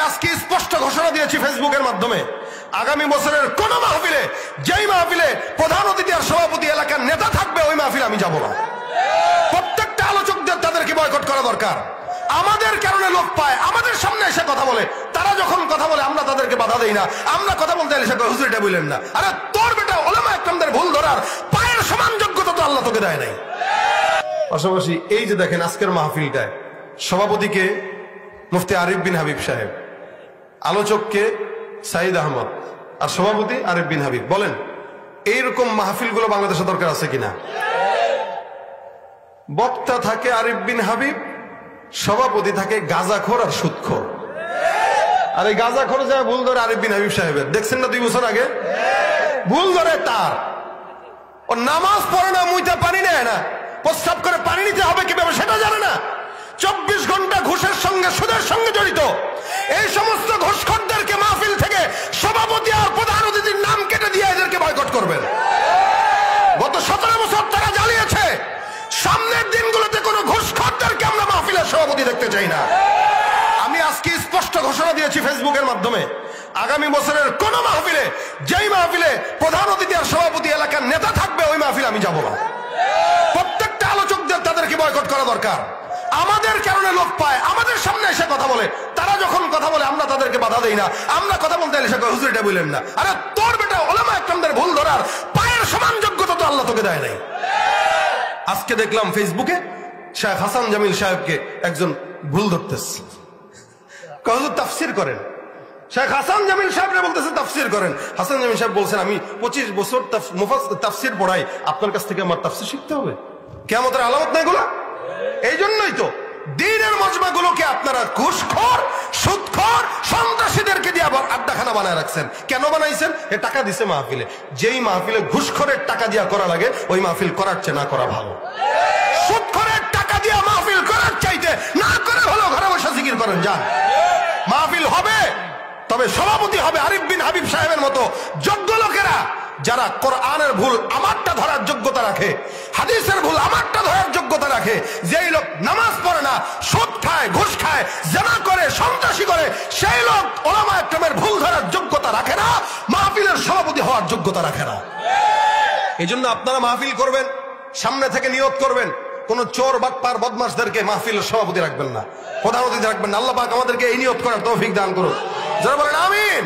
আজকে স্পষ্ট ঘোষণা দিয়েছি ফেসবুকের মাধ্যমে, আগামী বছরের কোন মাহফিলে, যেই মাহফিলে প্রধান অতিথি আর সভাপতি এলাকার নেতা থাকবে, ওই মাহফিলে আমি যাব না। প্রত্যেকটা আলোচকদের তাদেরকে বয়কট করা দরকার। আমাদের কারণে লোক পায়, আমাদের সামনে এসে কথা বলে, তারা যখন কথা বলে আমরা তাদেরকে বাধা দেই না। আমরা কথা বলতে এসে হুজুর এটা বললেন না। আরে তোর বেটা ওলামা একরামদের ভুল ধরার পায়ের সমান যোগ্যতা তো আল্লাহ তোকে দেয় নাই। পাশাপাশি এই যে দেখেন আজকের মাহফিলটায় সভাপতিকে মুফতি আরিফ বিন হাবিব সাহেব, আলোচককে সাইদ আহমদ, আর সভাপতি আরিফ বিন হাবিব। বলেন এইরকম মাহফিলগুলো বাংলাদেশে দরকার আছে কিনা? বক্তা থাকে আরিফ বিন হাবিব, সভাপতি থাকে গাঁজাখোর আর সুদখোর। আর এই গাঁজাখোর যা ভুল ধরে আরিফ বিন হাবিব সাহেবের, দেখছেন না 2 বছর আগে ভুল ধরে তার। ও নামাজ পড়ে না, মুইতে পানি নেয় না, প্রস্রাব করে পানি নিতে হবে কিভাবে সেটা জানে না। 24 ঘন্টা ঘুষের সঙ্গে সুদের সঙ্গে জড়িত। এই সমস্ত ঘুষখোরদেরকে মাহফিল থেকে সভাপতি আর প্রধান অতিথির নাম কেটে দিয়ে এদেরকে বয়কট করবেন। গত 17 বছর তারা জ্বালিয়েছে। সামনের দিনগুলোতে কোনো ঘুষখোরদেরকে আমরা মাহফিলের সভাপতি দেখতে চাই না। আমি আজকে স্পষ্ট ঘোষণা দিয়েছি ফেসবুকের মাধ্যমে, আগামী বছরের কোন মাহফিলে, যেই মাহফিলে প্রধান অতিথি আর সভাপতি এলাকার নেতা থাকবে, ওই মাহফিলে আমি যাব না। প্রত্যেকটা আলোচকদের তাদেরকে বয়কট করা দরকার। আমাদের কারণে লোক পায়, আমাদের সামনে এসে কথা বলে, তারা যখন কথা বলে আমরা তাদেরকে বাধা দেই না। আমরা কথা বলতে এসে হুজুর এটা বললেন না। আরে তোর বেটা ওলামা একরামদের ভুল ধরার পায়ের সমান যোগ্যতা তো আল্লাহ তোকে দেয় নাই। আজকে দেখলাম ফেসবুকে শেখ হাসান জামিল সাহেবকে একজন ভুল ধরতেছে, হুজুর তাফসির করেন। শেখ হাসান জামিল সাহেবরা বলতেছে তাফসির করেন। হাসান জামিল সাহেব বলছেন আমি 25 বছর তাফসির পড়াই, আপনার কাছ থেকে আমার তাফসির শিখতে হবে? কিয়ামতের আলামত না এগুলা? এই জন্যই তো দ্বীনের মজমাগুলোকে আপনারা ঘুষখোর, সুদখোর, সন্ত্রাসীদেরকে দিয়ে আবার আড্ডাখানা বানায় রাখছেন। কেন বানাইছেন? এ টাকা দিছে মাহফিলে। যেই মাহফিলে ঘুষখোরের টাকা দিয়া করা লাগে, ওই মাহফিল করার চেয়ে না করা ভালো। সুদখোরের টাকা দিয়া মাহফিল করার চাইতে না করে ভালো ঘরে বসে জিকির করেন যান। মাহফিল হবে, তবে সভাপতি হবে আরিফ বিন হাবিব সাহেবের মতো যোগ্য লোকেরা, যারা কোরআনের ভুল আমারটা ধরার যোগ্যতা রাখে, হাদিসের ভুল আমারটা ধরার যোগ্যতা রাখে। যেই লোক নামাজ পড়ে না, সুদ খায়, ঘুষ খায়, জিনা করে, সন্ত্রাসী করে, সেই লোক উলামা একরামের ভুল ধরার যোগ্যতা রাখে না, মাহফিলের সভাপতি হওয়ার যোগ্যতা রাখে না। এই জন্য আপনারা মাহফিল করবেন, সামনে থেকে নিয়ত করবেন কোন চোর বাটপার বদমাশদেরকে মাহফিলের সভাপতি রাখবেন না, প্রধান অতিথি রাখবেন না। আল্লাহ পাক আমাদেরকে এই নিয়ত করার তৌফিক দান করুন। যারা বলেন আমিন।